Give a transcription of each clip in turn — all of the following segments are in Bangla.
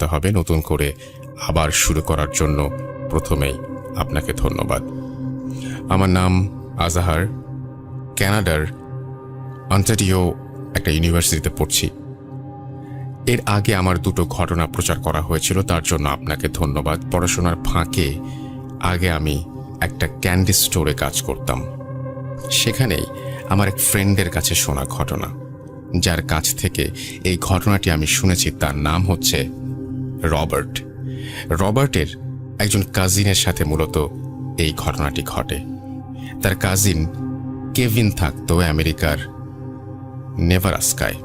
করতে হবে, নতুন করে আবার শুরু করার জন্য প্রথমেই আপনাকে ধন্যবাদ। আমার নাম আজাহার, কানাডার অন্টারিও একটা ইউনিভার্সিটিতে পড়ছি। এর আগে আমার দুটো ঘটনা প্রচার করা হয়েছিল, তার জন্য আপনাকে ধন্যবাদ। পড়াশোনার ফাঁকে আগে আমি একটা ক্যান্ডি স্টোরে কাজ করতাম। সেখানেই আমার এক ফ্রেন্ডের কাছে শোনা ঘটনা, যার কাছ থেকে এই ঘটনাটি আমি শুনেছি, তার নাম হচ্ছে রবার্ট। রবার্টের একজন কাজিনের সাথে মূলত এই ঘটনাটি ঘটে। তার কাজিন কেভিন থাকতো আমেরিকার নেভারাস্কায়।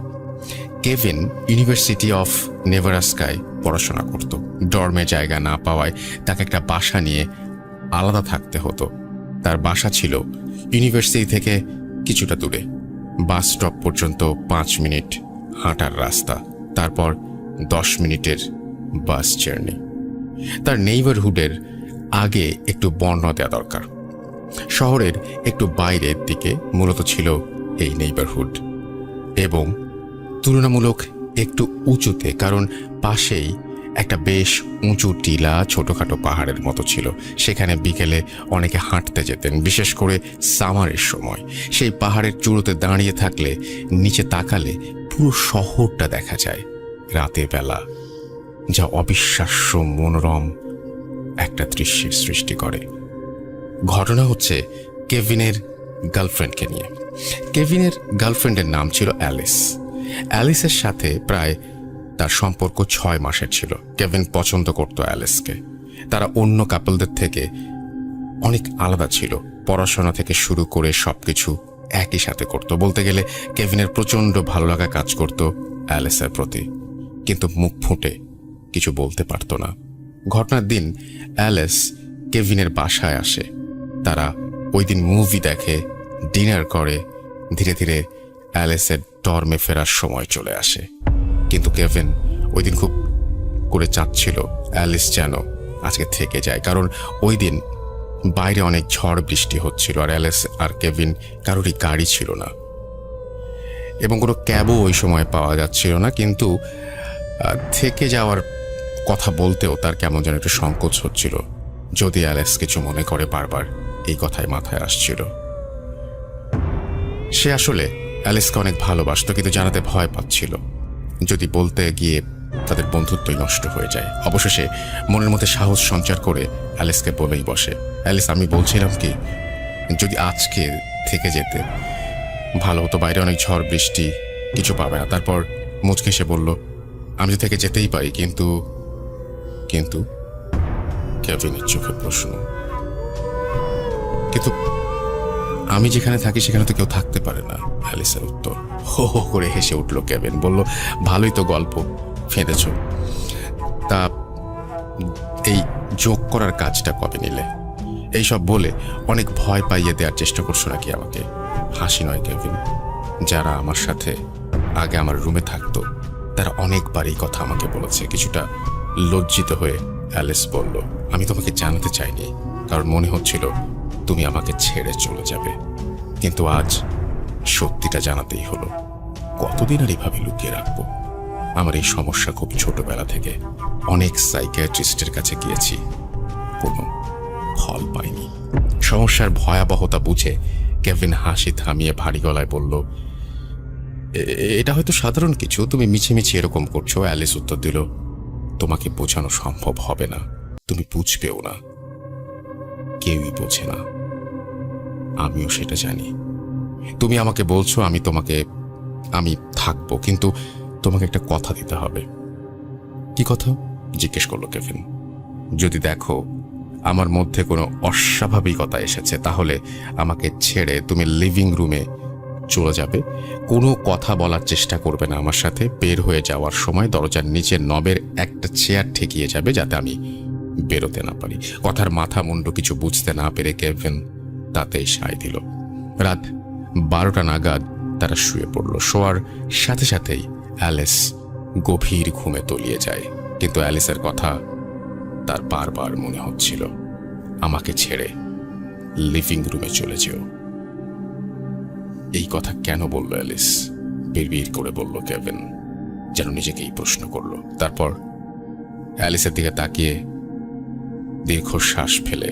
কেভিন ইউনিভার্সিটি অফ নেভারাস্কায় পড়াশোনা করত। ডর্মে জায়গা না পাওয়ায় তাকে একটা বাসা নিয়ে আলাদা থাকতে হতো। তার বাসা ছিল ইউনিভার্সিটি থেকে কিছুটা দূরে, বাস স্টপ পর্যন্ত 5 মিনিট হাঁটার রাস্তা, তারপর 10 মিনিটের বাস জার্নি। তার নেইবারহুডের আগে একটু বর্ণনা দেওয়া দরকার। শহরের একটু বাইরের দিকে মূলত ছিল এই নেইবারহুড, এবং তুলনামূলক একটু উঁচুতে, কারণ পাশেই একটা বেশ উঁচু টিলা ছোটখাটো পাহাড়ের মতো ছিল। সেখানে বিকেলে অনেকে হাঁটতে যেতেন, বিশেষ করে সামারের সময়। সেই পাহাড়ের চূড়োতে দাঁড়িয়ে থাকলে নিচে তাকালে পুরো শহরটা দেখা যায় রাতের বেলা, যা অবিশ্বাস্য মনোরম একটা দৃশ্যের সৃষ্টি করে। ঘটনা হচ্ছে কেভিনের গার্লফ্রেন্ডকে নিয়ে। কেভিনের গার্লফ্রেন্ডের নাম ছিল অ্যালিস। অ্যালিসের সাথে প্রায় তার সম্পর্ক 6 মাসের ছিল। কেভিন পছন্দ করত অ্যালিসকে। তারা অন্য কাপলদের থেকে অনেক আলাদা ছিল। পড়াশোনা থেকে শুরু করে সবকিছু একই সাথে করত। বলতে গেলে কেভিনের প্রচণ্ড ভালো লাগা কাজ করত অ্যালিসের প্রতি, কিন্তু মুখ ফুটে কিছু বলতে পারত না। ঘটনার দিন অ্যালিস কেভিনের বাসায় আসে। তারা ওই দিন মুভি দেখে, ডিনার করে। ধীরে ধীরে অ্যালিসের ডর্মে ফেরার সময় চলে আসে, কিন্তু কেভিন ওই দিন খুব করে চাচ্ছিল অ্যালিস যেন আজকে থেকে যায়, কারণ ওই দিন বাইরে অনেক ঝড় বৃষ্টি হচ্ছিল, আর অ্যালিস আর কেভিন কারোরই গাড়ি ছিল না, এবং কোনো ক্যাবও ওই সময় পাওয়া যাচ্ছিল না। কিন্তু থেকে যাওয়ার কথা বলতেও তার কেমন যেন একটু সংকোচ হচ্ছিল, যদি অ্যালিস কিছু মনে করে। বারবার এই কথাই মাথায় আসছিল। সে আসলে অ্যালিসকে অনেক ভালোবাসত, কিন্তু জানাতে ভয় পাচ্ছিল, যদি বলতে গিয়ে তাদের বন্ধুত্বই নষ্ট হয়ে যায়। অবশেষে মনের মধ্যে সাহস সঞ্চার করে অ্যালিসকে বলেই বসে, অ্যালিস, আমি বলছিলাম কি, যদি আজকে থেকে যেতে ভালো হতো, বাইরে অনেক ঝড় বৃষ্টি, কিছু পাবে না। তারপর মুচকে সে বলল, আমি তো থেকে যেতেই পারি, কিন্তু কিন্তু কেভিনের চোখে প্রশ্ন, কিন্তু আমি যেখানে থাকি সেখানে তো কেউ থাকতে পারে না। অ্যালিসের উত্তর। হো হো করে হেসে উঠল কেভিন। বলল, ভালোই তো গল্প ফেঁদেছ, তা এই যোগ করার কাজটা কবে নিলে? এইসব বলে অনেক ভয় পাইয়ে দেওয়ার চেষ্টা করছো নাকি আমাকে? হাসি নয় কেভিন, যারা আমার সাথে আগে আমার রুমে থাকতো তারা অনেকবার এই কথা আমাকে বলেছে। কিছুটা লজ্জিত হয়ে অ্যালিস বলল, আমি তোমাকে জানাতে চাইনি, কারণ মনে হচ্ছিল তুমি আমাকে ছেড়ে চলে যাবে, কিন্তু আজ সত্যিটা জানাতেই হলো। কতদিন আর এভাবে লুকিয়ে রাখবো? আমার এই সমস্যা খুব ছোটবেলা থেকে। অনেক সাইকিয়াট্রিস্টের কাছে গিয়েছি, কোনো ফল পাইনি। সমস্যার ভয়াবহতা বুঝে কেভিন হাসি থামিয়ে ভারী গলায় বলল, এটা হয়তো সাধারণ কিছু, তুমি মিছিমিছি এরকম করছো। অ্যালিস উত্তর দিল, তোমাকে বোঝানো সম্ভব হবে না, তুমি বুঝবেও না, কেউই বোঝে না, আমিও সেটা জানি। তুমি আমাকে বলছো আমি থাকবো, কিন্তু তোমাকে একটা কথা দিতে হবে। কি কথা? জিজ্ঞেস করলো কেভিন। যদি দেখো আমার মধ্যে কোনো অস্বাভাবিকতা এসেছে, তাহলে আমাকে ছেড়ে তুমি লিভিং রুমে চলে যাবে। কোনো কথা বলার চেষ্টা করবে না আমার সাথে। বের হয়ে যাওয়ার সময় দরজার নিচে নবের একটা চেয়ার ঠেকিয়ে যাবে, যাতে আমি বেরোতে না পারি। কথার মাথা মুন্ডু কিছু বুঝতে না পেরে কেভিন তাতেই সায় দিল। রাত 12টা নাগাদ তারা শুয়ে পড়ল। শোয়ার সাথে সাথেই অ্যালিস গভীর ঘুমে তলিয়ে যায়, কিন্তু অ্যালিসের কথা তার বারবার মনে হচ্ছিল, আমাকে ছেড়ে লিভিং রুমে চলে যেও। এই কথা কেন বলল অ্যালিস? বিড়বিড় করে বলল কেভিন, যেন নিজেকেই প্রশ্ন করল। তারপর অ্যালিসের দিকে তাকিয়ে দীর্ঘশ্বাস ফেলে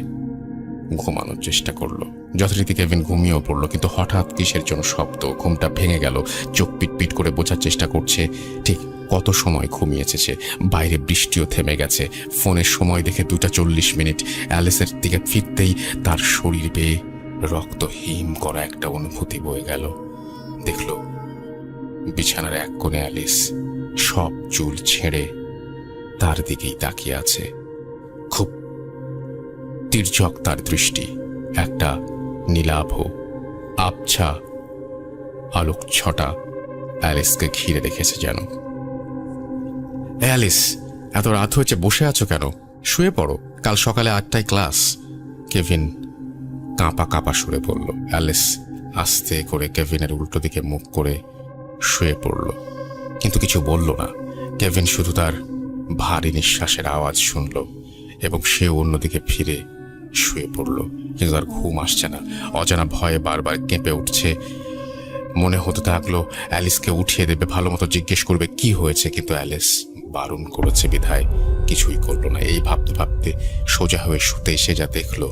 ঘুমানোর চেষ্টা করলো। যথারীতি কেভিন ঘুমিয়েও পড়লো, কিন্তু হঠাৎ কিসের জন্য শব্দ, ঘুমটা ভেঙে গেল। চোখ পিটপিট করে বোঝার চেষ্টা করছে ঠিক কত সময় ঘুমিয়েছে সে। বাইরে বৃষ্টিও থেমে গেছে। ফোনের সময় দেখে 2:40। অ্যালিসের দিকে ফিরতেই তার শরীর বেয়ে রক্ত হিম করা একটা অনুভূতি বয়ে গেল। দেখল বিছানার এক কোণে অ্যালিস সব চুল ছেড়ে তার দিকেই তাকিয়ে আছে। খুব তির্যক তার দৃষ্টি। একটা নীলাভ আবছা আলোক ছটা অ্যালিসকে ঘিরে রেখেছে যেন। অ্যালিস, এত রাত হয়েছে, বসে আছো কেন? শুয়ে পড়ো, কাল সকালে 8টায় ক্লাস। কেভিন কাঁপা কাঁপা সুরে বলল। অ্যালিস আস্তে করে কেভিনের উল্টো দিকে মুখ করে শুয়ে পড়ল, কিন্তু কিছু বলল না। কেভিন শুধু তার ভারী নিঃশ্বাসের আওয়াজ শুনল এবং সে অন্যদিকে ফিরে শুয়ে পড়ল। কিন্তু তার ঘুম আসছে না। অজানা ভয়ে বারবার কেঁপে উঠছে। মনে হতে থাকলো অ্যালিসকে উঠিয়ে দেবে, ভালো মতো জিজ্ঞেস করবে কি হয়েছে, কিন্তু অ্যালিস বারণ করেছে বিধায় কিছুই করলো না। এই ভাবতে ভাবতে সোজা হয়ে শুতে সে যা দেখলো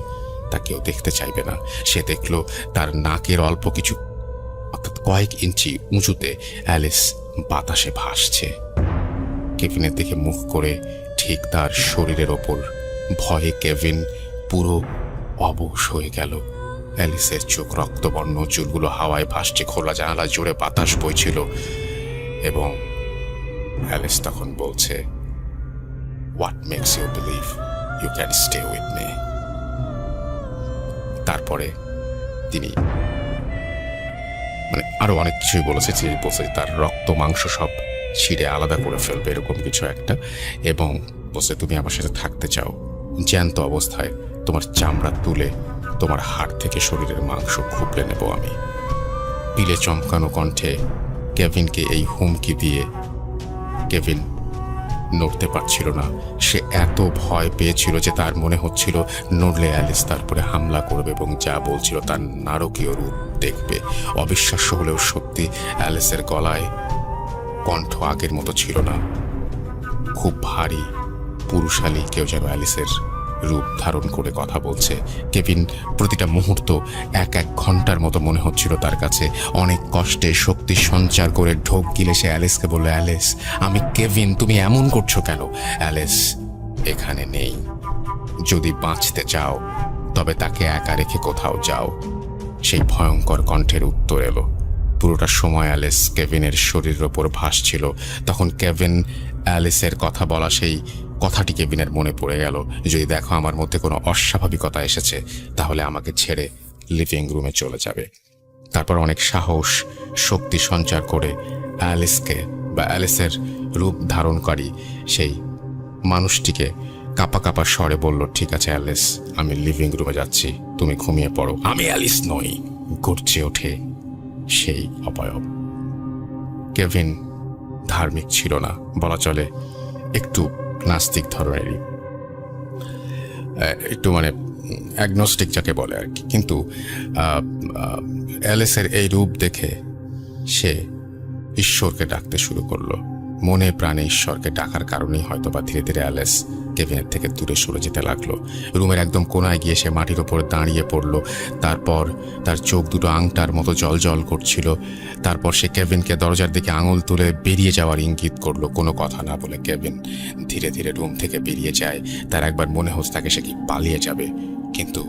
তা কেউ দেখতে চাইবে না। সে দেখলো তার নাকের অল্প কিছু, অর্থাৎ কয়েক ইঞ্চি উঁচুতে অ্যালিস বাতাসে ভাসছে। কেভিনের দিকে মুখ করে ঠিক তার শরীরের ওপর। ভয়ে কেভিন পুরো অবশ হয়ে গেল। অ্যালিসের চোখ রক্তবর্ণ, চুলগুলো হাওয়ায় ভাসছে, খোলা জানালা জুড়ে বাতাস বইছিল এবং অ্যালিস তখন বলছে, what makes you believe you can stay with me. তারপরে তিনি আরো অনেক কিছুই বলেছে, যে বলছে তার রক্ত মাংস সব ছিঁড়ে আলাদা করে ফেলবে, এরকম কিছু একটা, এবং বলছে তুমি আমার সাথে থাকতে চাও, জ্যান্ত অবস্থায় তোমার চামড়া তুলে তোমার হাড় থেকে শরীরের মাংস খুবলে নেব আমি। পিলে চমকানো কণ্ঠে কেভিনকে এই হুমকি দিয়ে কেভিন নড়তে পারছিল না। সে এত ভয় পেয়েছিল যে তার মনে হচ্ছিল নড়লে অ্যালিস তারপরে হামলা করবে এবং যা বলছিল তার নারকীয় রূপ দেখবে। অবিশ্বাস্য হলেও সত্যি, অ্যালিসের গলায় কণ্ঠ আগের মতো ছিল না। খুব ভারী পুরুষালী কেউ যেন অ্যালিসের রূপ ধারণ করে কথা বলছে। কেভিন প্রতিটা মুহূর্ত এক এক ঘন্টার মতো মনে হচ্ছিল তার কাছে। অনেক কষ্টে শক্তি সঞ্চার করে ঢোক গিলে সে অ্যালিসকে বলল, অ্যালিস, আমি কেভিন, তুমি এমন করছো কেন? অ্যালিস এখানে নেই। যদি বাঁচতে চাও তবে তাকে একা রেখে কোথাও যাও। সেই ভয়ঙ্কর কণ্ঠের উত্তর এলো। পুরোটা সময় অ্যালিস কেভিনের শরীরের ওপর ভাসছিল। তখন কেভিন অ্যালিসের কথা বলা সেই কথাটি কেভিনের মনে পড়ে গেল, যদি দেখো আমার মধ্যে কোনো অস্বাভাবিকতা এসেছে তাহলে আমাকে ছেড়ে লিভিং রুমে চলে যাবে। তারপর অনেক সাহস শক্তি সঞ্চার করে অ্যালিসকে বা অ্যালিসের রূপ ধারণকারী সেই মানুষটিকে কাঁপা কাঁপা স্বরে বলল, ঠিক আছে অ্যালিস, আমি লিভিং রুমে যাচ্ছি, তুমি ঘুমিয়ে পড়ো। আমি অ্যালিস নই, গর্জে ওঠে সেই অবয়ব। কেভিন ধার্মিক ছিল না, বলা চলে একটু নাস্তিক ধরনেরই, একটু অ্যাগনস্টিক যাকে বলে আর কি। কিন্তু অ্যালিসের এই রূপ দেখে সে ঈশ্বরকে ডাকতে শুরু করলো। মনে প্রাণে ঈশ্বরকে ডাকার কারণেই হয়তো বা ধীরে ধীরে অ্যালিস কেভিনের থেকে দূরে সরে যেতে লাগলো। রুমের একদম কোনায় গিয়ে সে মাটির ওপর দাঁড়িয়ে পড়ল। তারপর তার চোখ দুটো আংটার মতো জল জল করছিল। তারপর সে কেভিনকে দরজার দিকে আঙুল তুলে বেরিয়ে যাওয়ার ইঙ্গিত করলো। কোনো কথা না বলে কেভিন ধীরে ধীরে রুম থেকে বেরিয়ে যায়। তার একবার মনে হচ্ছে তাকে সে কি পালিয়ে যাবে, কিন্তু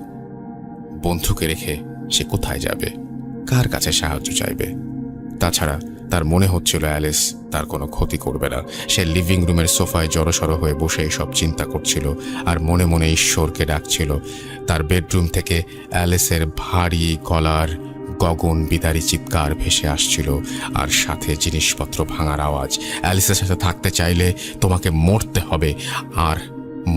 বন্ধুকে রেখে সে কোথায় যাবে, কার কাছে সাহায্য চাইবে? তাছাড়া তার মনে হচ্ছিল অ্যালিস তার কোনো ক্ষতি করবে না। সে লিভিং রুমের সোফায় জড়সড় হয়ে বসে সব চিন্তা করছিল আর মনে মনে ঈশ্বরকে ডাকছিল। তার বেডরুম থেকে অ্যালিসের ভারী গলার গগন বিদারী চিৎকার ভেসে আসছিল, আর সাথে জিনিসপত্র ভাঙার আওয়াজ। অ্যালিসের সাথে থাকতে চাইলে তোমাকে মরতে হবে, আর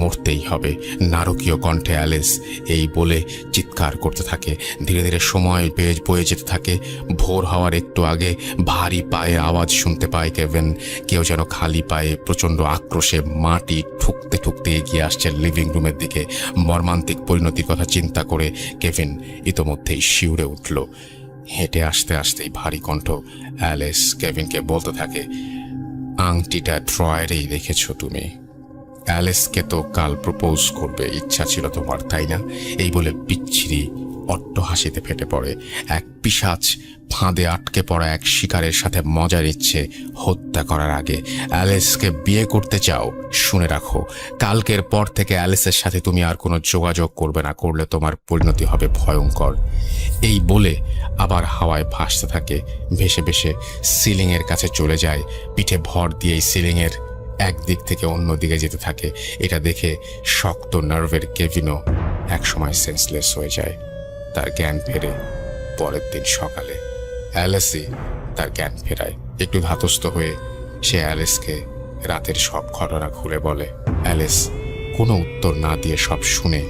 মরতেই হবে। নারকীয় কণ্ঠে অ্যালিস এই বলে চিৎকার করতে থাকে। ধীরে ধীরে সময় বয়ে যেতে থাকে। ভোর হওয়ার একটু আগে ভারী পায়ে আওয়াজ শুনতে পায় কেভিন। কেউ যেন খালি পায়ে প্রচণ্ড আক্রোশে মাটি ঠুকতে ঠুকতে এগিয়ে আসছে লিভিং রুমের দিকে। মর্মান্তিক পরিণতির কথা চিন্তা করে কেভিন ইতোমধ্যেই শিউরে উঠল। হেঁটে আসতে আসতেই ভারী কণ্ঠ অ্যালিস কেভিনকে বলতে থাকে, আংটিটা ড্রয়ারেই রেখেছ তুমি, অ্যালেসকে তো কাল প্রপোজ করবে ইচ্ছা ছিল তোমার, তাই না? এই বলে বিচ্ছিরি অট্ট হাসিতে ফেটে পড়ে। এক পিশাচ ফাঁদে আটকে পড়া এক শিকারের সাথে মজা নিচ্ছে হত্যা করার আগে। অ্যালেসকে বিয়ে করতে চাও? শুনে রাখো, কালকের পর থেকে অ্যালেসের সাথে তুমি আর কোনো যোগাযোগ করবে না, করলে তোমার পরিণতি হবে ভয়ঙ্কর। এই বলে আবার হাওয়ায় ভাসতে থাকে, ভেসে ভেসে সিলিংয়ের কাছে চলে যায়। পিঠে ভর দিয়েই সিলিংয়ের একদিক থেকে অন্য দিকে যেতে থাকে। এটা দেখে শক্ত নার্ভের কেভিনও একসময় সেন্সলেস হয়ে যায়, তার জ্ঞান ফেরে পরের দিন সকালে। অ্যালেসই তার জ্ঞান ফেরায়। একটু ধাতস্থ হয়ে সে অ্যালেসকে রাতের সব ঘটনা খুলে বলে। অ্যালেস কোনো উত্তর না দিয়ে সব শুনে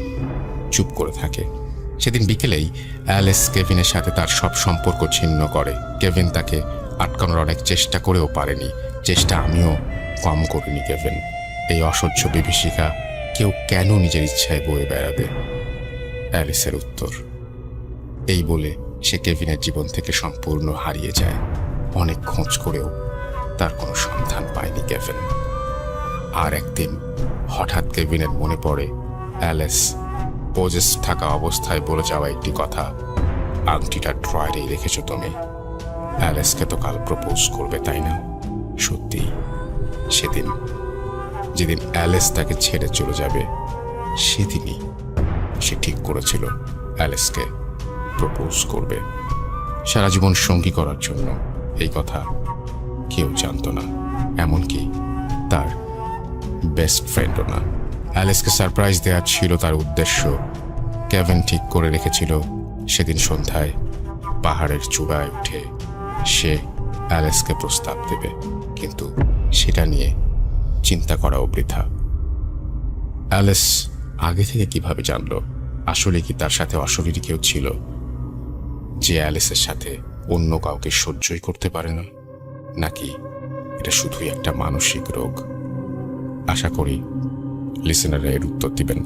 চুপ করে থাকে। সেদিন বিকেলেই অ্যালেস কেভিনের সাথে তার সব সম্পর্ক ছিন্ন করে। কেভিন তাকে আটকানোর অনেক চেষ্টা করেও পারেনি, চেষ্টা আমিও কম করিনি। কেভিন, এই অসহ্য বিভীষিকা কেউ কেন নিজের ইচ্ছায় বয়ে বেড়াবে? অ্যালিসের উত্তর। এই বলে সে কেভিনের জীবন থেকে সম্পূর্ণ হারিয়ে যায়। অনেক খোঁজ করেও তার কোনো সন্ধান পায়নি কেভিন। আর একদিন হঠাৎ কেভিনের মনে পড়ে অ্যালেস পোজেস থাকা অবস্থায় বলে যাওয়া একটি কথা, আংটিটা ড্রয়ারেই রেখেছো তুমি। অ্যালেসকে তো কাল প্রপোজ করবে, তাই না? সত্যি সেদিন, যেদিন অ্যালেস তাকে ছেড়ে চলে যাবে, সেদিনই সে ঠিক করেছিল অ্যালেসকে প্রপোজ করবে, সারা জীবন সঙ্গী করার জন্য। এই কথা কেউ জানত না, এমনকি তার বেস্ট ফ্রেন্ডও না। অ্যালেসকে সারপ্রাইজ দেওয়া ছিল তার উদ্দেশ্য। কেভিন ঠিক করে রেখেছিল সেদিন সন্ধ্যায় পাহাড়ের চূড়ায় উঠে সে অ্যালেসকে প্রস্তাব দেবে, কিন্তু সেটা নিয়ে চিন্তা করাও বৃথা। অ্যালেস আগে থেকে কিভাবে জানলো? আসলে কি তার সাথে অশরীরী কেউ ছিল যে অ্যালেসের সাথে অন্য কাউকে সহ্যই করতে পারে না? নাকি এটা শুধুই একটা মানসিক রোগ? আশা করি লিসেনাররা এর উত্তর দিবেন।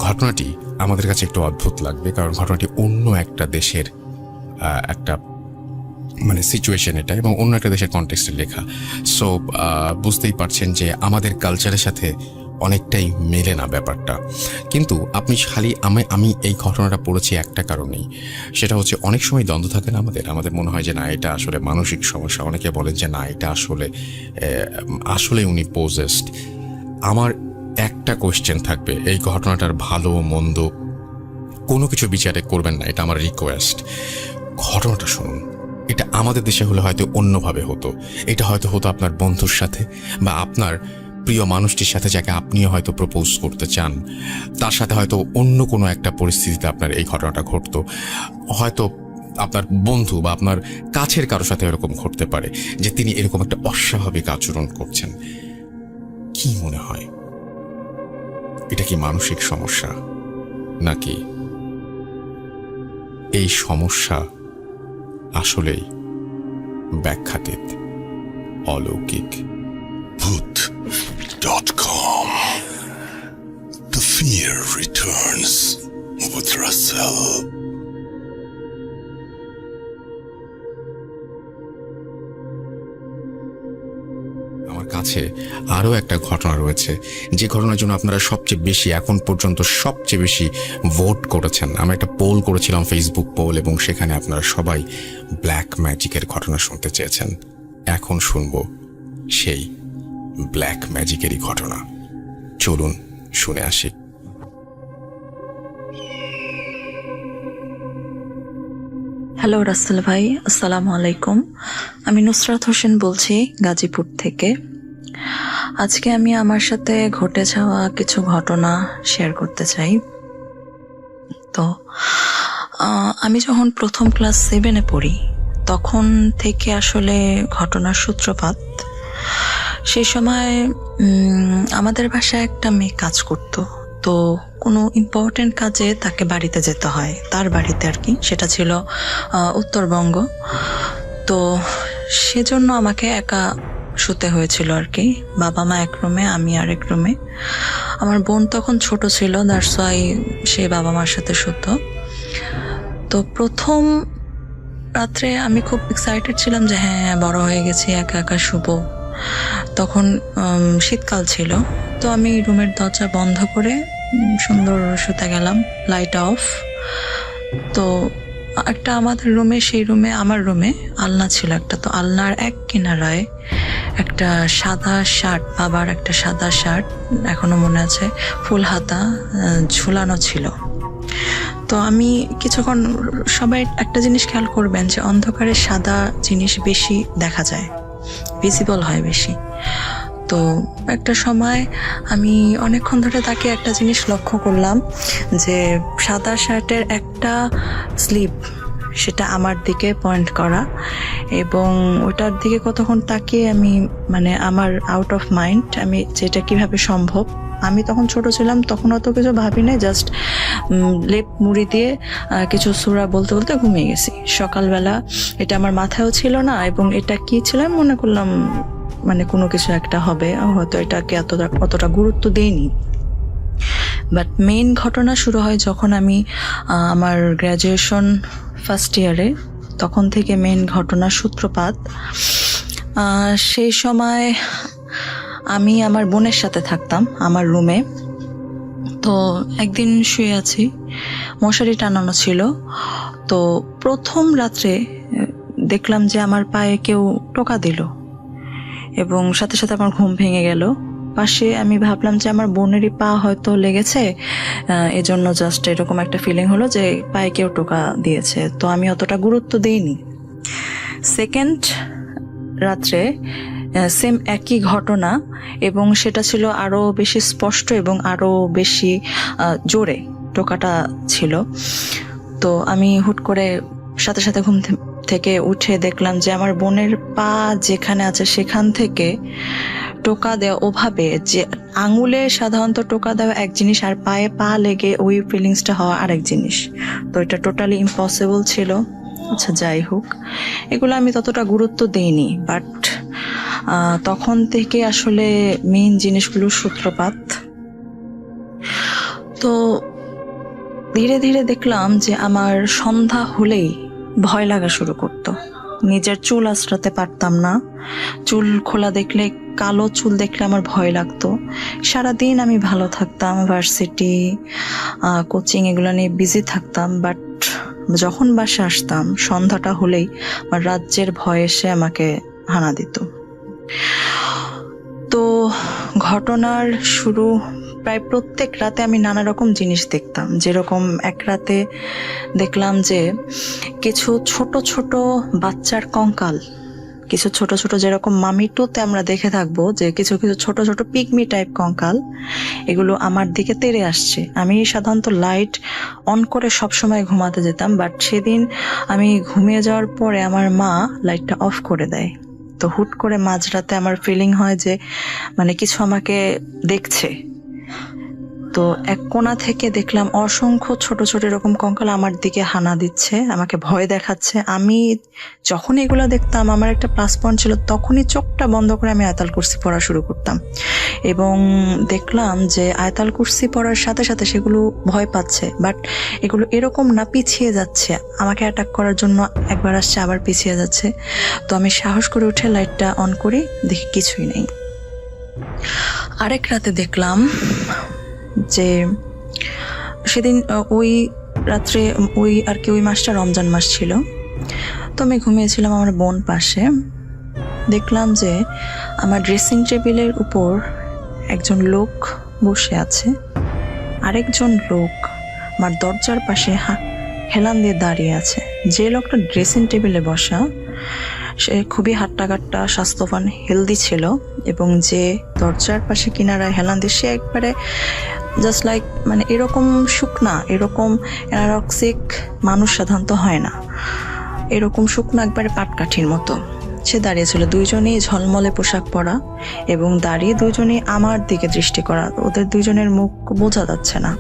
ঘটনাটি আমাদের কাছে একটু অদ্ভুত লাগবে, কারণ ঘটনাটি অন্য একটা দেশের একটা সিচুয়েশন এটা, এবং অন্য একটা দেশের কনটেক্সটে লেখা। সো বুঝতেই পারছেন যে আমাদের কালচারের সাথে অনেকটাই মেলে না ব্যাপারটা। কিন্তু আপনি খালি আমি এই ঘটনাটা পড়েছি একটা কারণেই, সেটা হচ্ছে অনেক সময় দ্বন্দ্ব থাকে না আমাদের মনে হয় যে না, এটা আসলে মানসিক সমস্যা। অনেকে বলেন যে না, এটা আসলে উনি পোজেসড। আমার একটা কোয়েশ্চেন থাকবে, এই ঘটনাটার ভালো মন্দ কোনো কিছু বিচারে করবেন না, এটা আমার রিকোয়েস্ট। ঘটনাটা শুনুন। এটা আমাদের দেশে হলে হয়তো অন্যভাবে হতো। এটা হয়তো হতো আপনার বন্ধুর সাথে বা আপনার প্রিয় মানুষটির সাথে, যাকে আপনিও হয়তো প্রপোজ করতে চান, তার সাথে হয়তো অন্য কোনো একটা পরিস্থিতিতে আপনার এই ঘটনাটা ঘটতো। হয়তো আপনার বন্ধু বা আপনার কাছের কারোর সাথে এরকম ঘটতে পারে যে তিনি এরকম একটা অস্বাভাবিক আচরণ করছেন। কি মনে হয়, এটা কি মানসিক সমস্যা, নাকি এই সমস্যা আসলেই ব্যাখ্যাতীত, অলৌকিক? Voot.com. The fear returns with Russell. আমার কাছে আরও একটা ঘটনা রয়েছে, যে ঘটনার জন্য আপনারা সবচেয়ে বেশি, এখন পর্যন্ত সবচেয়ে বেশি ভোট করেছেন। আমরা একটা পোল করেছিলাম, ফেসবুক পোল, এবং সেখানে আপনারা সবাই ব্ল্যাক ম্যাজিকের ঘটনা শুনতে চেয়েছেন। এখন শুনবো সেই ব্ল্যাক ম্যাজিকেরই ঘটনা। চলুন শুনে আসি। হ্যালো রাসেল ভাই, আসসালামু আলাইকুম। আমি নুসরাত হোসেন বলছি গাজীপুর থেকে। আজকে আমি আমার সাথে ঘটে যাওয়া কিছু ঘটনা শেয়ার করতে চাই। তো আমি যখন প্রথম ক্লাস 7-এ পড়ি, তখন থেকে আসলে ঘটনার সূত্রপাত। সেই সময় আমাদের বাসায় একটা মেয়ে কাজ করতো। তো কোনো ইম্পর্টেন্ট কাজে তাকে বাড়িতে যেতে হয়, তার বাড়িতে আর কি। সেটা ছিল উত্তরবঙ্গ। তো সেজন্য আমাকে একা শুতে হয়েছিল আর কি। বাবা মা এক রুমে, আমি আরেক রুমে। আমার বোন তখন ছোট ছিল, দ্যাটস ওয়াই সে বাবা মার সাথে শুতো। তো প্রথম রাত্রে আমি খুব এক্সাইটেড ছিলাম যে হ্যাঁ, বড় হয়ে গেছি, একা একা শুবো। তখন শীতকাল ছিল। তো আমি রুমের দরজা বন্ধ করে সুন্দর শুতে গেলাম, লাইট অফ। তো একটা আমাদের রুমে, সেই রুমে, আমার রুমে আলনা ছিল একটা। তো আলনার এক কিনারায় একটা সাদা শার্ট, বাবার একটা সাদা শার্ট, এখনো মনে আছে, ফুল হাতা ঝুলানো ছিল। তো আমি কিছুক্ষণ, সবাই একটা জিনিস খেয়াল করবেন যে অন্ধকারে সাদা জিনিস বেশি দেখা যায়, ভিজিবল হয় বেশি। তো একটা সময় আমি অনেকক্ষণ ধরে তাকে একটা জিনিস লক্ষ্য করলাম যে সাদা শার্টের একটা স্লিভ, সেটা আমার দিকে পয়েন্ট করা, এবং ওটার দিকে কতক্ষণ তাকিয়ে আমি, মানে আমার আউট অফ মাইন্ড, আমি যেটা কিভাবে সম্ভব। আমি তখন ছোট ছিলাম, তখন অত কিছু ভাবি নাই, জাস্ট লেপ মুড়ি দিয়ে কিছু সূরা বলতে বলতে ঘুমিয়ে গেছি। সকালবেলা এটা আমার মাথায়ও ছিল না, এবং এটা কি ছিল আমি মনে করলাম মানে কোনো কিছু একটা হবে, হয়তো এটাকে অতটা গুরুত্ব দেইনি। বাট মেইন ঘটনা শুরু হয় যখন আমি আমার গ্র্যাজুয়েশন ফার্স্ট ইয়ারে, তখন থেকে মেইন ঘটনার সূত্রপাত। সেই সময় আমি আমার বোনের সাথে থাকতাম আমার রুমে। তো একদিন শুয়ে আছি, মশারি টানানো ছিল। তো প্রথম রাত্রে দেখলাম যে আমার পায়ে কেউ টোকা দিল, এবং সাথে সাথে আমার ঘুম ভেঙে গেল। পাশে আমি ভাবলাম যে আমার বোনেরই পা হয়তো লেগেছে, এজন্য জাস্ট এরকম একটা ফিলিং হলো যে পায়ে কেউ টোকা দিয়েছে। তো আমি অতটা গুরুত্ব দিইনি। সেকেন্ড রাত্রে সেম একই ঘটনা, এবং সেটা ছিল আরো বেশি স্পষ্ট এবং আরো বেশি জোরে টোকাটা ছিল। তো আমি হুট করে সাথে সাথে ঘুম থেকে উঠে দেখলাম যে আমার বোনের পা যেখানে আছে সেখান থেকে টোকা দেওয়া, ওভাবে যে আঙুলে সাধারণত টোকা দেওয়া এক জিনিস, আর পায়ে পা লেগে ওই ফিলিংসটা হওয়া আরেক জিনিস। তো এটা টোটালি ইম্পসিবল ছিল। আচ্ছা, যাই হোক, এগুলো আমি ততটা গুরুত্ব দেইনি। বাট তখন থেকে আসলে মেইন জিনিসগুলোর সূত্রপাত। তো ধীরে ধীরে দেখলাম যে আমার সন্ধ্যা হলেই ভয় লাগা শুরু করতো। নিজের চুল আঁচড়াতে পারতাম না, চুল খোলা দেখলে, কালো চুল দেখলে আমার ভয় লাগতো। সারাদিন আমি ভালো থাকতাম, ভার্সিটি, কোচিং এগুলো নিয়ে বিজি থাকতাম। বাট যখন বাসে আসতাম সন্ধ্যাটা হলেই আমার রাজ্যের ভয় এসে আমাকে হানা দিত। তো ঘটনার শুরু প্রায় প্রত্যেক রাতে আমি নানা রকম জিনিস দেখতাম। যেরকম এক রাতে দেখলাম যে কিছু ছোট ছোট বাচ্চার কঙ্কাল, কিছু ছোট ছোট, যেরকম মামি টুতে আমরা দেখে থাকবো যে কিছু কিছু ছোট ছোট পিগমি টাইপ কঙ্কাল, এগুলো আমার দিকে তেড়ে আসছে। আমি সাধারণত লাইট অন করে সবসময় ঘুমাতে যেতাম, বাট সেদিন আমি ঘুমিয়ে যাওয়ার পরে আমার মা লাইটটা অফ করে দেয়। তো হুট করে মাঝরাতে আমার ফিলিং হয় যে মানে কিছু আমাকে দেখছে। তো এক কোণা থেকে দেখলাম অসংখ্য ছোট ছোট এরকম কঙ্কাল আমার দিকে হানা দিচ্ছে, আমাকে ভয় দেখাচ্ছে। আমি যখন এগুলো দেখতাম, আমার একটা প্লাস পয়েন্ট ছিল, তখনই চোখটা বন্ধ করে আমি আয়াতুল কুরসি পড়া শুরু করতাম, এবং দেখলাম যে আয়াতুল কুরসি পড়ার সাথে সাথে সেগুলো ভয় পাচ্ছে। বাট এগুলো এরকম না, পিছিয়ে যাচ্ছে, আমাকে অ্যাটাক করার জন্য একবার আসছে আবার পিছিয়ে যাচ্ছে। তো আমি সাহস করে উঠে লাইটটা অন করি, দেখি কিছুই নেই। আরেক রাতে দেখলাম যে সেদিন ওই রাত্রে ওই আর কি ওই মাসটা রমজান মাস ছিল। তো আমি ঘুমিয়েছিলাম আমার বোন পাশে। দেখলাম যে আমার ড্রেসিং টেবিলের উপর একজন লোক বসে আছে, আরেকজন লোক আমার দরজার পাশে হেলান দিয়ে দাঁড়িয়ে আছে। যে লোকটা ড্রেসিং টেবিলে বসা সে খুবই হাট্টাকাট্টা, স্বাস্থ্যবান, হেলদি ছিল, এবং যে দরজার পাশে কিনারায় হেলান দিয়ে, সে একবারে জাস্ট লাইক, মানে এরকম শুকনা, এরকম অ্যানারক্সিক মানুষ সাধারণত হয় না, এরকম শুকনো একবারে পাটকাঠির মতো সে দাঁড়িয়েছিল। দুইজনেই ঝলমলে পোশাক পরা, এবং দাঁড়িয়ে দুইজনেই আমার দিকে দৃষ্টি করা। ওদের দুইজনের মুখ বোঝা যাচ্ছে না।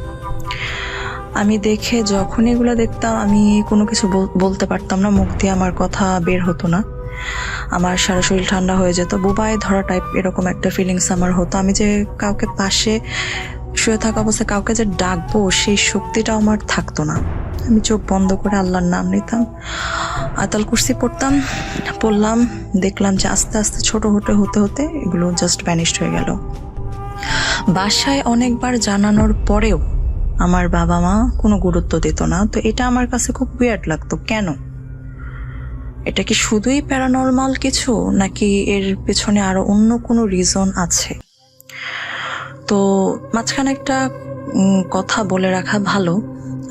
আমি দেখে যখন এগুলো দেখতাম, আমি কোনো কিছু বলতে পারতাম না, মুখ দিয়ে আমার কথা বের হতো না, আমার সারা শরীর ঠান্ডা হয়ে যেত, বোবায় ধরা টাইপ এরকম একটা ফিলিংস আমার হতো। আমি যে কাউকে পাশে শুয়ে থাকা অবস্থায় কাউকে যে ডাকবো, সেই শক্তিটাও আমার থাকতো না। আমি চোখ বন্ধ করে আল্লাহর নাম নিতাম, আয়াতুল কুরসি পড়লাম। দেখলাম যে আস্তে আস্তে ছোট হতে হতে এগুলো জাস্ট ভ্যানিশড হয়ে গেল। বাসায় অনেকবার জানানোর পরেও আমার বাবা মা কোনো গুরুত্ব দিত না। তো এটা আমার কাছে খুব উইয়ার্ড লাগতো। কেন? এটা কি শুধুই প্যারানর্মাল কিছু, নাকি এর পেছনে আরো অন্য কোনো রিজন আছে? তো মাঝখানে একটা কথা বলে রাখা ভালো,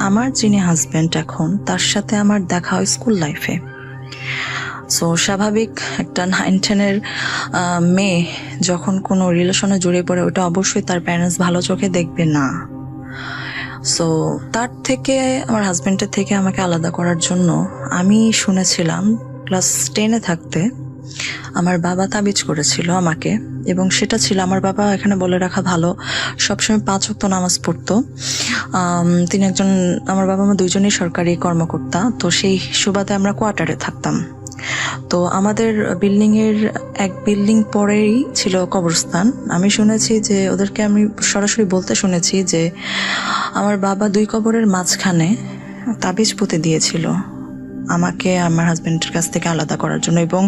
আমার যিনি হাজব্যান্ড এখন, তার সাথে আমার দেখা হয় স্কুল লাইফে। সো স্বাভাবিক একটা 9-10-এর মেয়ে যখন কোনো রিলেশনে জড়িয়ে পড়ে, ওটা অবশ্যই তার প্যারেন্টস ভালো চোখে দেখবে না। সো তার থেকে, আমার হাজব্যান্ডের থেকে আমাকে আলাদা করার জন্য আমি শুনেছিলাম ক্লাস 10-এ থাকতে আমার বাবা তাবিজ করেছিল আমাকে, এবং সেটা ছিল, আমার বাবা, এখানে বলে রাখা ভালো, সবসময় 5 ওয়াক্ত নামাজ পড়তো। তিনি একজন, আমার বাবা মা দুইজনই সরকারি কর্মকর্তা। তো সেই সুবাদে আমরা কোয়ার্টারে থাকতাম। তো আমাদের বিল্ডিংয়ের এক বিল্ডিং পরেই ছিল কবরস্থান। আমি শুনেছি যে, ওদেরকে আমি সরাসরি বলতে শুনেছি যে আমার বাবা 2 কবরের মাঝখানে তাবিজ পুঁতে দিয়েছিল আমাকে আমার হাজব্যান্ডের কাছ থেকে আলাদা করার জন্য। এবং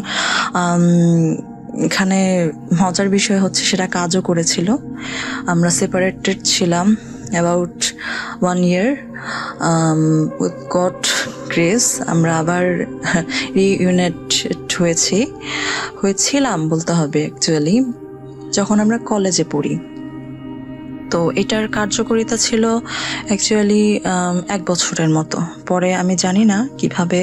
এখানে মজার বিষয় হচ্ছে, সেটা কাজও করেছিল। আমরা সেপারেটেড ছিলাম about 1 year। With god grace আমরা আবার রিইউনাইটেড হয়েছিলাম বলতে হবে অ্যাকচুয়ালি, যখন আমরা কলেজে পড়ি। তো এটার কার্যকারিতা ছিল অ্যাকচুয়ালি 1 বছরের মতো। পরে আমি জানি না কিভাবে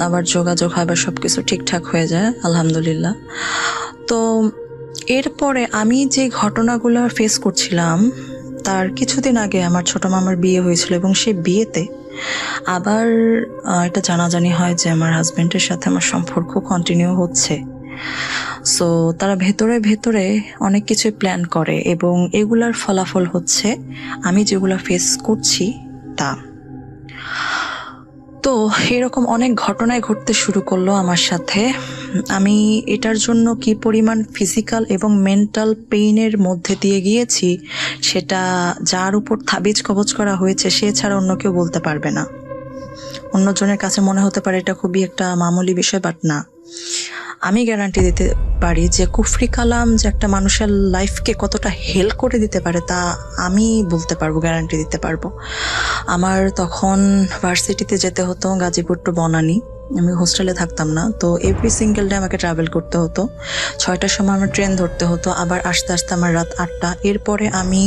আবার যোগাযোগ হয় বা সবকিছু ঠিকঠাক হয়ে যায়, আলহামদুলিল্লাহ। তো এরপরে আমি যে ঘটনাগুলো ফেস করছিলাম, তার কিছুদিন আগে আমার ছোট মামার বিয়ে হয়েছিল, এবং সেই বিয়েতে আবার এটা জানাজানি হয় যে আমার হাজব্যান্ডের সাথে আমার সম্পর্ক কন্টিনিউ হচ্ছে। সো তারা ভেতরে ভেতরে অনেক কিছু প্ল্যান করে, এবং এগুলার ফলাফল হচ্ছে আমি যেগুলো ফেস করছি তা। তো এরকম অনেক ঘটনায় ঘটতে শুরু করলো আমার সাথে। আমি এটার জন্য কি পরিমাণ ফিজিক্যাল এবং মেন্টাল পেইনের মধ্যে দিয়ে গিয়েছি, সেটা যার উপর তাবিজ কবজ করা হয়েছে সে ছাড়া অন্য কেউ বলতে পারবে না। অন্যজনের কাছে মনে হতে পারে এটা খুবই একটা মামুলি বিষয়, বাট না, আমি গ্যারান্টি দিতে পারি যে কুফরি কালাম যে একটা মানুষের লাইফকে কতটা হেল্প করে দিতে পারে, তা আমি বলতে পারবো, গ্যারান্টি দিতে পারবো। আমার তখন ভার্সিটিতে যেতে হতো গাজীপুর টু বনানী। আমি হোস্টেলে থাকতাম না, তো এভরি সিঙ্গেল ডে আমাকে ট্রাভেল করতে হতো। 6টার সময় আমার ট্রেন ধরতে হতো, আবার আস্তে আস্তে আমার রাত 8টা। এরপরে আমি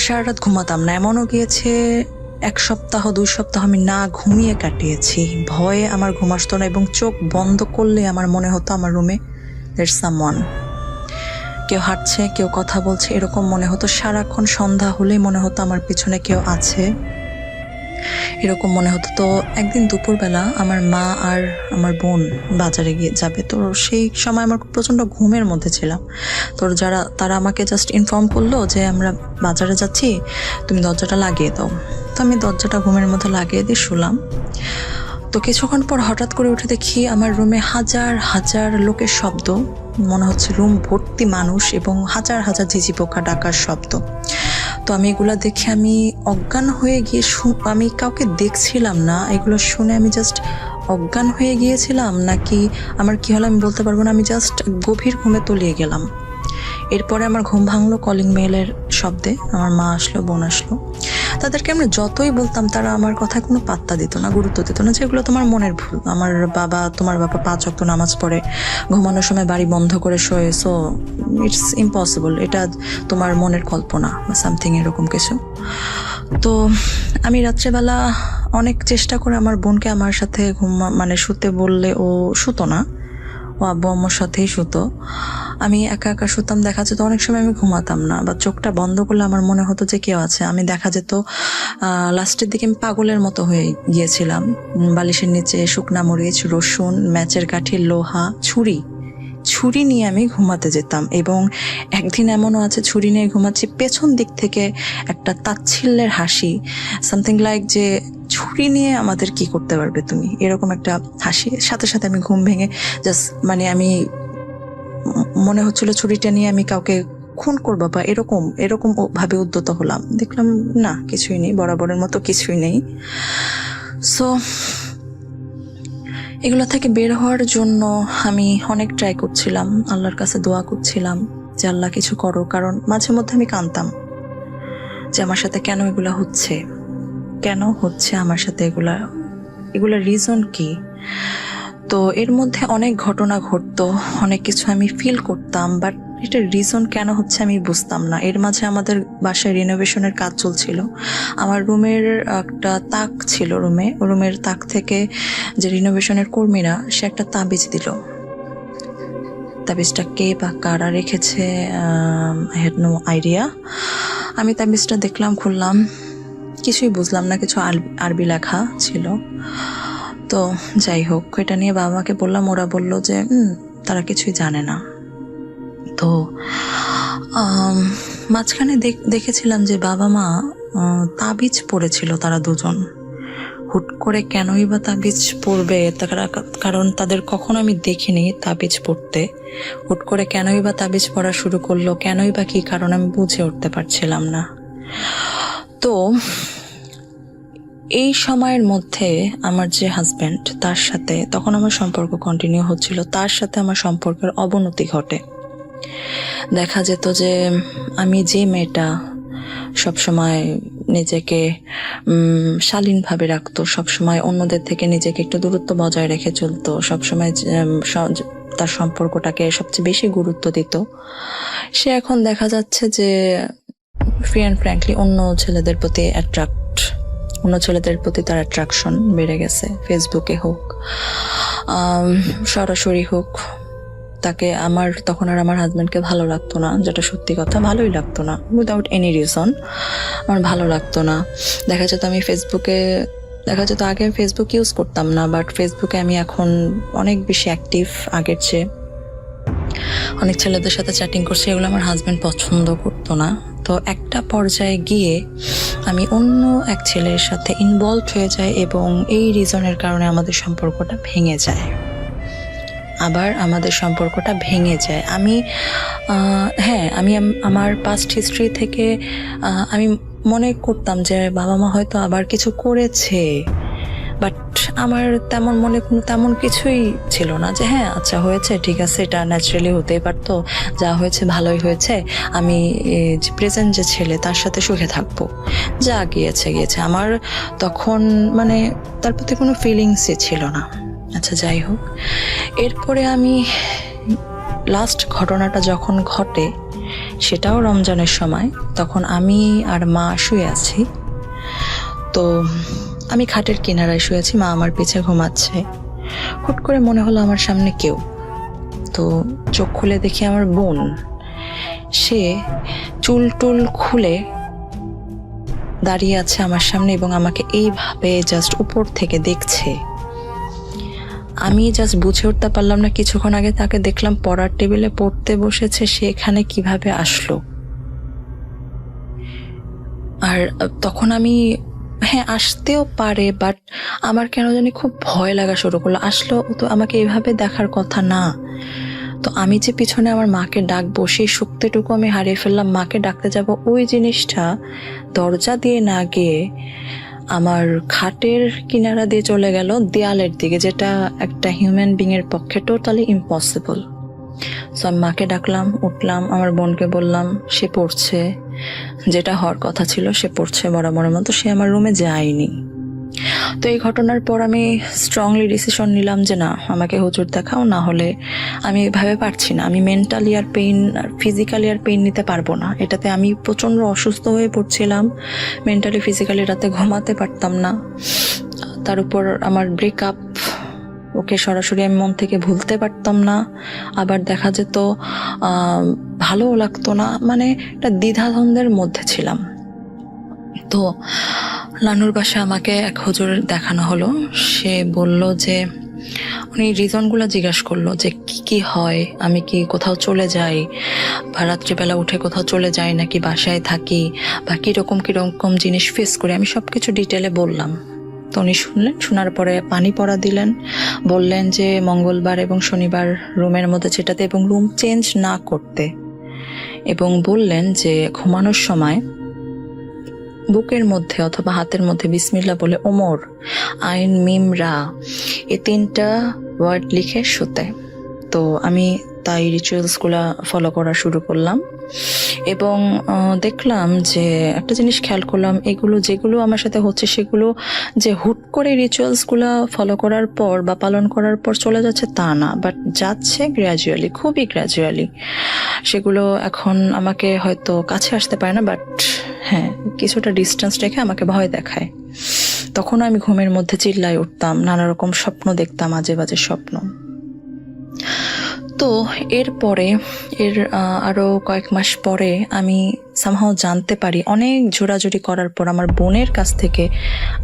সারা রাত ঘুমাতাম না। এমনও গিয়েছে 1 সপ্তাহ 2 সপ্তাহ আমি না ঘুমিয়ে কাটিয়েছি। ভয়ে আমার ঘুম আসতো না, এবং চোখ বন্ধ করলে আমার মনে হতো আমার রুমে there's someone, কেউ হাঁটছে, কেউ কথা বলছে, এরকম মনে হতো। সারাক্ষণ সন্ধ্যা হলেই মনে হতো আমার পিছনে কেউ আছে, এরকম মনে হতো। তো একদিন দুপুরবেলা আমার মা আর আমার বোন বাজারে গিয়ে যাবে। তো সেই সময় আমার প্রচণ্ড ঘুমের মধ্যে ছিলাম। তো তারা আমাকে জাস্ট ইনফর্ম করলো যে আমরা বাজারে যাচ্ছি, তুমি দরজাটা লাগিয়ে দাও। তো আমি দরজাটা ঘুমের মধ্যে লাগিয়ে দিয়ে শুলাম। তো কিছুক্ষণ পর হঠাৎ করে উঠে দেখি আমার রুমে হাজার হাজার লোকের শব্দ, মনে হচ্ছে রুম ভর্তি মানুষ, এবং হাজার হাজার ঝিঝি পোকা ডাকার শব্দ। তো আমি এগুলো দেখে আমি অজ্ঞান হয়ে গিয়ে, আমি কাউকে দেখছিলাম না, এগুলো শুনে আমি জাস্ট অজ্ঞান হয়ে গিয়েছিলাম, নাকি আমার কি হলো আমি বলতে পারবো না। আমি জাস্ট গভীর ঘুমে তলিয়ে গেলাম। এরপরে আমার ঘুম ভাঙলো কলিং বেলের শব্দে। আমার মা আসলো, বোন আসলো। তাদেরকে আমরা যতই বলতাম, তারা আমার কথায় কোনো পাত্তা দিত না, গুরুত্ব দিত না, যেগুলো তোমার মনের ভুল। তোমার বাবা 5 ওয়াক্ত নামাজ পড়ে, ঘুমানোর সময় বাড়ি বন্ধ করে শোয়ে, সো ইটস ইম্পসিবল, এটা তোমার মনের কল্পনা বা সামথিং এরকম কিছু। তো আমি রাত্রেবেলা অনেক চেষ্টা করে আমার বোনকে আমার সাথে শুতে বললে ও শুতো না, ও আব্বু আম্মুর সাথেই শুতো। আমি একা একা শুতাম। দেখা যেত অনেক সময় আমি ঘুমাতাম না, বা চোখটা বন্ধ করলে আমার মনে হতো যে কেউ আছে। আমি দেখা যেত লাস্টের দিকে আমি পাগলের মতো হয়ে গিয়েছিলাম। বালিশের নিচে শুকনা মরিচ, রসুন, ম্যাচের কাঠি, লোহা, ছুরি নিয়ে আমি ঘুমাতে যেতাম। এবং একদিন এমনও আছে ছুরি নিয়ে ঘুমাচ্ছি, পেছন দিক থেকে একটা তাচ্ছিল্যের হাসি, সামথিং লাইক যে ছুরি নিয়ে আমাদের কি করতে পারবে তুমি, এরকম একটা হাসি। সাথে সাথে আমি ঘুম ভেঙে জাস্ট আমি মনে হচ্ছিল ছুরিটা নিয়ে আমি কাউকে খুন করবো বা এরকম ভাবে উদ্যত হলাম। দেখলাম না, কিছুই নেই, বরাবরের মতো কিছুই নেই। সো এগুলো থেকে বের হওয়ার জন্য আমি অনেক ট্রাই করছিলাম, আল্লাহর কাছে দোয়া করছিলাম, যে আল্লাহ কিছু করো, কারণ মাঝে মধ্যে আমি কাঁদতাম যে আমার সাথে কেন এগুলা হচ্ছে, কেন হচ্ছে আমার সাথে এগুলা রিজন কি। তো এর মধ্যে অনেক ঘটনা ঘটতো, অনেক কিছু আমি ফিল করতাম, বাট এটার রিজন কেন হচ্ছে আমি বুঝতাম না। এর মাঝে আমাদের বাসায় রিনোভেশনের কাজ চলছিল। আমার রুমের একটা তাক ছিল, রুমের তাক থেকে যে রিনোভেশনের কর্মীরা, সে একটা তাবিজ দিল। তাবিজটা কে বা কারা রেখেছে, আই হ্যাড নো আইডিয়া। আমি তাবিজটা দেখলাম, খুললাম, কিছুই বুঝলাম না, কিছু আরবি লেখা ছিল। তো যাই হোক, এটা নিয়ে বাবাকে বললাম, ওরা বলল যে তারা কিছুই জানে না। তো মাঝখানে দেখেছিলাম যে বাবা মা তাবিজ পড়েছিল, তারা দুজন। হুট করে কেনই বা তাবিজ পড়বে, কারণ তাদের কখনো আমি দেখিনি তাবিজ পড়তে। হুট করে কেনই বা তাবিজ পড়া শুরু করলো, কেনই বা কি কারণ আমি বুঝে উঠতে পারছিলাম না। তো এই সময়ের মধ্যে আমার যে হাজব্যান্ড, তার সাথে তখন আমার সম্পর্ক কন্টিনিউ হচ্ছিল, তার সাথে আমার সম্পর্কের অবনতি ঘটে। দেখা যেত যে আমি যে মেয়েটা সবসময় নিজেকে শালীনভাবে রাখতো, সবসময় অন্যদের থেকে নিজেকে একটু দূরত্ব বজায় রেখে চলতো, সবসময় তার সম্পর্কটাকে সবচেয়ে বেশি গুরুত্ব দিত, সে এখন দেখা যাচ্ছে যে ফ্র্যাঙ্কলি অন্য ছেলেদের প্রতি তার অ্যাট্রাকশন বেড়ে গেছে। ফেসবুকে হোক, সরাসরি হোক, তাকে তখন আর আমার হাজব্যান্ডকে ভালো লাগতো না, যেটা সত্যি কথা, ভালোই লাগতো না, উইদাউট এনি রিজন আমার ভালো লাগতো না। দেখা যেত আগে ফেসবুক ইউজ করতাম না, বাট ফেসবুকে আমি এখন অনেক বেশি অ্যাক্টিভ আগের চেয়ে। অনেক ছেলেদের সাথে চ্যাটিং করছি, এগুলো আমার হাজব্যান্ড পছন্দ করতো না। তো একটা পর্যায়ে গিয়ে আমি অন্য এক ছেলের সাথে ইনভলভ হয়ে যাই, এবং এই রিজনের কারণে আমাদের সম্পর্কটা ভেঙে যায়। আমি আমার পাস্ট হিস্ট্রি থেকে আমি মনে করতাম যে বাবা মা হয়তো আবার কিছু করেছে, বাট আমার তেমন কিছুই ছিল না, যে হ্যাঁ আচ্ছা হয়েছে, ঠিক আছে, এটা ন্যাচারালি হতেই পারতো, যা হয়েছে ভালোই হয়েছে, আমি প্রেজেন্ট যে ছেলে তার সাথে সুখে থাকবো, যা গিয়েছে। আমার তখন তার প্রতি কোনো ফিলিংসই ছিল না। আচ্ছা যাই হোক, এরপরে আমি লাস্ট ঘটনাটা যখন ঘটে, সেটাও রমজানের সময়, তখন আমি আর মা শুয়ে আছি। তো আমি খাটের কিনারায় শুয়েছি, মা আমার পিছে ঘুমাচ্ছে। হুট করে মনে হলো আমার সামনে কেউ। তো চোখ খুলে দেখি আমার বোন, সে চুল খুলে দাঁড়িয়ে আছে আমার সামনে, এবং আমাকে এইভাবে জাস্ট উপর থেকে দেখছে। আমি জাস্ট বুঝে উঠতে পারলাম না, কিছুক্ষণ আগে তাকে দেখলাম পড়ার টেবিলে পড়তে বসেছে, সে এখানে কিভাবে আসলো। আর তখন আমি আসতেও পারে, বাট আমার কেন জানি খুব ভয় লাগা শুরু করলো। আসলো তো আমাকে এইভাবে দেখার কথা না। তো আমি যে পিছনে আমার মাকে ডাকবো, সেই শক্তিটুকু আমি হারিয়ে ফেললাম। মাকে ডাকতে যাব, ওই জিনিসটা দরজা দিয়ে না গিয়ে আমার খাটের কিনারা দিয়ে চলে গেল দেয়ালের দিকে, যেটা একটা হিউম্যান বিং এর পক্ষে টোটালি ইম্পসিবল। সো আমি মাকে ডাকলাম, উঠলাম, আমার বোনকে বললাম, সে পড়ছে, যেটা হওয়ার কথা ছিল, সে পড়ছে বরাবরের মতো, সে আমার রুমে যায়নি। তো এই ঘটনার পর আমি স্ট্রংলি ডিসিশন নিলাম যে না, আমাকে হুজুর দেখাও, না হলে আমি এভাবে পারছি না। আমি মেন্টালি আর ফিজিক্যালি আর পেইন নিতে পারবো না। এটাতে আমি প্রচণ্ড অসুস্থ হয়ে পড়ছিলাম, মেন্টালি ফিজিক্যালি, রাতে ঘুমাতে পারতাম না। তার উপর আমার ব্রেকআপ, ওকে সরাসরি আমি মন থেকে ভুলতে পারতাম না, আবার দেখা যেত ভালোও লাগতো না, একটা দ্বিধাদ্বন্দ্বের মধ্যে ছিলাম। তো নানুর বাসায় আমাকে এক হুজুর দেখানো হলো। সে বলল যে, উনি রিজনগুলো জিজ্ঞাসা করলো যে কি হয়, আমি কি কোথাও চলে যাই, বা রাত্রিবেলা উঠে কোথাও চলে যাই, নাকি বাসায় থাকি, বা কিরকম জিনিস ফেস করি। আমি সবকিছু ডিটেলে বললাম। তো উনি শুনলেন, শোনার পরে পানি পড়া দিলেন, বললেন যে মঙ্গলবার এবং শনিবার রুমের মধ্যে ছেটাতে এবং রুম চেঞ্জ না করতে, এবং বললেন যে ঘুমানোর সময় বুকের মধ্যে অথবা হাতের মধ্যে বিসমিল্লাহ বলে ওমর, আইন, মিম, রা, এই 3টা ওয়ার্ড লিখে শুতে। তো আমি তাই রিচুয়ালসগুলো ফলো করা শুরু করলাম এবং দেখলাম যে একটা জিনিস খেয়াল করলাম, এগুলো যেগুলো আমার সাথে হচ্ছে সেগুলো যে হুট করে রিচুয়ালসগুলো ফলো করার পর বা পালন করার পর চলে যাচ্ছে তা না, বাট যাচ্ছে গ্র্যাজুয়ালি, খুবই গ্র্যাজুয়ালি। সেগুলো এখন আমাকে হয়তো কাছে আসতে পারে না, বাট হ্যাঁ কিছুটা ডিস্টেন্স রেখে আমাকে ভয় দেখায়। তখন আমি ঘুমের মধ্যে চিল্লাই উঠতাম, নানা রকম স্বপ্ন দেখতাম, আজে বাজে স্বপ্ন। তো এরপরে আরো কয়েক মাস পরে আমি সামহাও জানতে পারি, অনেক জোরাজুরি করার পর আমার বোনের কাছ থেকে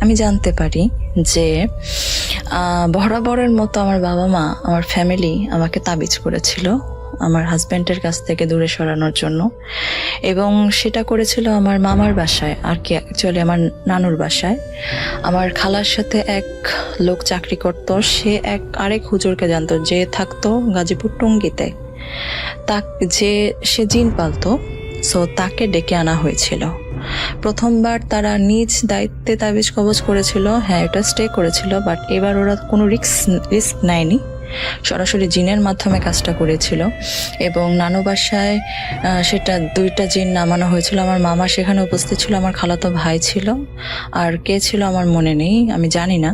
আমি জানতে পারি যে বরাবরের মতো আমার বাবা মা, আমার ফ্যামিলি আমাকে তাবিজ করেছিল আমার হাজব্যান্ডের কাছ থেকে দূরে সরানোর জন্য, এবং সেটা করেছিল আমার মামার বাসায়, আর কি অ্যাকচুয়ালি আমার নানুর বাসায়। আমার খালার সাথে এক লোক চাকরি করত, সে আরেক হুজুরকে জানতো যে থাকতো গাজীপুর টঙ্গীতে, সে জিন পালতো। সো তাকে ডেকে আনা হয়েছিল। প্রথমবার তারা নিজ দায়িত্বে তাবিজ কবজ করেছিল, হ্যাঁ এটা স্টে করেছিল, বাট এবার ওরা কোনো রিস্ক নেয়নি, সরাসরি জিনের মাধ্যমে কাজটা করেছিল। এবং নানু বাসায় সেটা 2টা জিন নামানো হয়েছিল। আমার মামা সেখানে উপস্থিত ছিল, আমার খালাতো ভাই ছিল, আর কে ছিল আমার মনে নেই, আমি জানি না।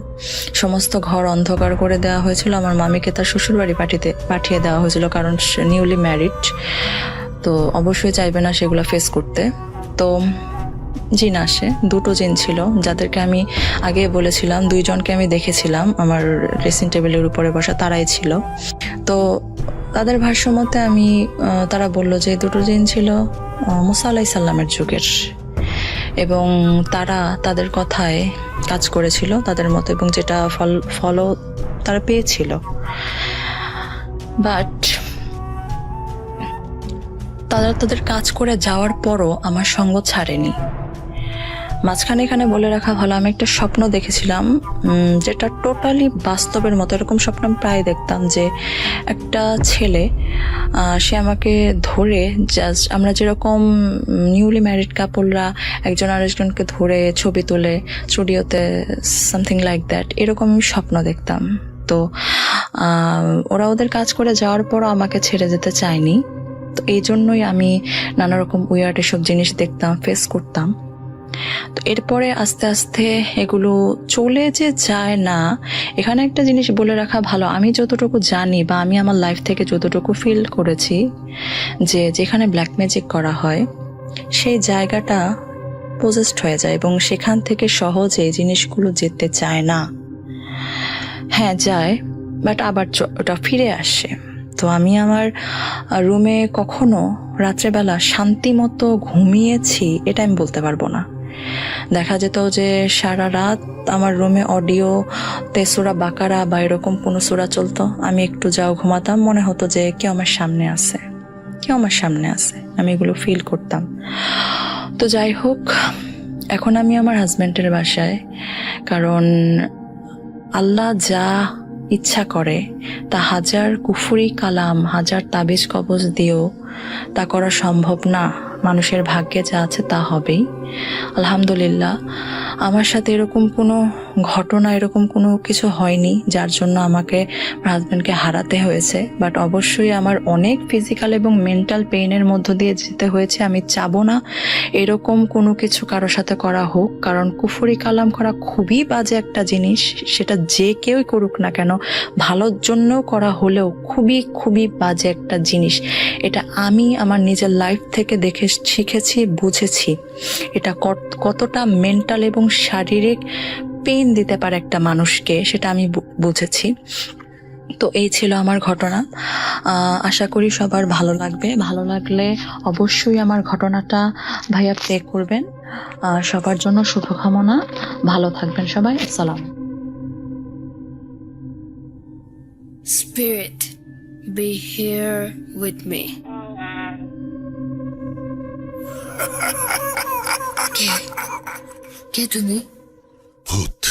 সমস্ত ঘর অন্ধকার করে দেওয়া হয়েছিল। আমার মামিকে তার শ্বশুরবাড়ি পাঠিয়ে দেওয়া হয়েছিল, কারণ নিউলি ম্যারিড, তো অবশ্যই চাইবে না সেগুলো ফেস করতে। তো জিন আসে, 2টো জিন ছিল, যাদেরকে আমি আগে বলেছিলাম, 2জনকে আমি দেখেছিলাম আমার ড্রেসিং টেবিলের উপরে বসা, তারাই ছিল। তো তাদের ভাষ্য মতে তারা বলল যে 2টো জিন ছিল মুসা আলাইহিস সালামের যুগের, এবং তারা তাদের কথায় কাজ করেছিল তাদের মতো, এবং যেটা ফলো তারা পেয়েছিল। বাট তারা তাদের কাজ করে যাওয়ার পরও আমার সঙ্গ ছাড়েনি। মাঝখানে এখানে বলে রাখা ভালো, আমি একটা স্বপ্ন দেখেছিলাম যেটা টোটালি বাস্তবের মতো। এরকম স্বপ্ন আমি প্রায় দেখতাম যে একটা ছেলে সে আমাকে ধরে, জাস্ট আমরা যেরকম নিউলি ম্যারিড কাপলরা একজন আরেকজনকে ধরে ছবি তোলে স্টুডিওতে, সামথিং লাইক দ্যাট, এরকম আমি স্বপ্ন দেখতাম। তো ওরা ওদের কাজ করে যাওয়ার পরও আমাকে ছেড়ে যেতে চায়নি। তো এই জন্যই আমি নানা রকম উইয়ার্ড এসব জিনিস দেখতাম, ফেস করতাম। তো এরপরে আস্তে আস্তে এগুলো চলে যে যায় না, এখানে একটা জিনিস বলে রাখা ভালো, আমি যতটুকু জানি বা আমি আমার লাইফ থেকে যতটুকু ফিল করেছি, যে যেখানে ব্ল্যাক ম্যাজিক করা হয় সেই জায়গাটা পজেসড হয়ে যায়, এবং সেখান থেকে সহজে জিনিসগুলো যেতে চায় না। হ্যাঁ যায়, বাট আবার ওটা ফিরে আসে। তো আমি আমার রুমে কখনো রাত্রেবেলা শান্তি মতো ঘুমিয়েছি এটা আমি বলতে পারবো না। দেখা যেত যে সারা রাত আমার রুমে অডিওতে সূরা বাকারা বা এরকম কোনো সূরা চলতো, আমি একটু ঘুমাতাম, মনে হতো যে কেউ আমার সামনে আছে, আমি এগুলো ফিল করতাম। তো যাই হোক, এখন আমি আমার হাজব্যান্ডের বাসায়, কারণ আল্লাহ যা ইচ্ছা করে তা হাজার কুফরি কালাম, হাজার তাবিজ কবজ দিয়েও তা করা সম্ভব না। মানুষের ভাগ্যে যা আছে তা হবেই। আলহামদুলিল্লাহ, আমার সাথে এরকম কোনো ঘটনা, এরকম কোনো কিছু হয়নি যার জন্য আমাকে হাজব্যান্ডকে হারাতে হয়েছে। বাট অবশ্যই আমার অনেক ফিজিক্যাল এবং মেন্টাল পেইনের মধ্য দিয়ে যেতে হয়েছে। আমি চাবো না এরকম কোনো কিছু কারোর সাথে করা হোক, কারণ কুফরি কালাম করা খুবই বাজে একটা জিনিস। সেটা যে কেউই করুক না কেন, ভালোর জন্যও করা হলেও খুবই খুবই বাজে একটা জিনিস। এটা আমি আমার নিজের লাইফ থেকে দেখে শিখেছি, বুঝেছি এটা কতটা মেন্টাল এবং শারীরিক পেইন দিতে পারে একটা মানুষকে, সেটা আমি বুঝেছি। তো এই ছিল আমার ঘটনা। আশা করি সবার ভালো লাগবে। ভালো লাগলে অবশ্যই আমার ঘটনাটা ভাইয়া প্লে করবেন। সবার জন্য শুভকামনা, ভালো থাকবেন সবাই। আসসালাম। Spirit, be here with me. কে তুমি? ভূত,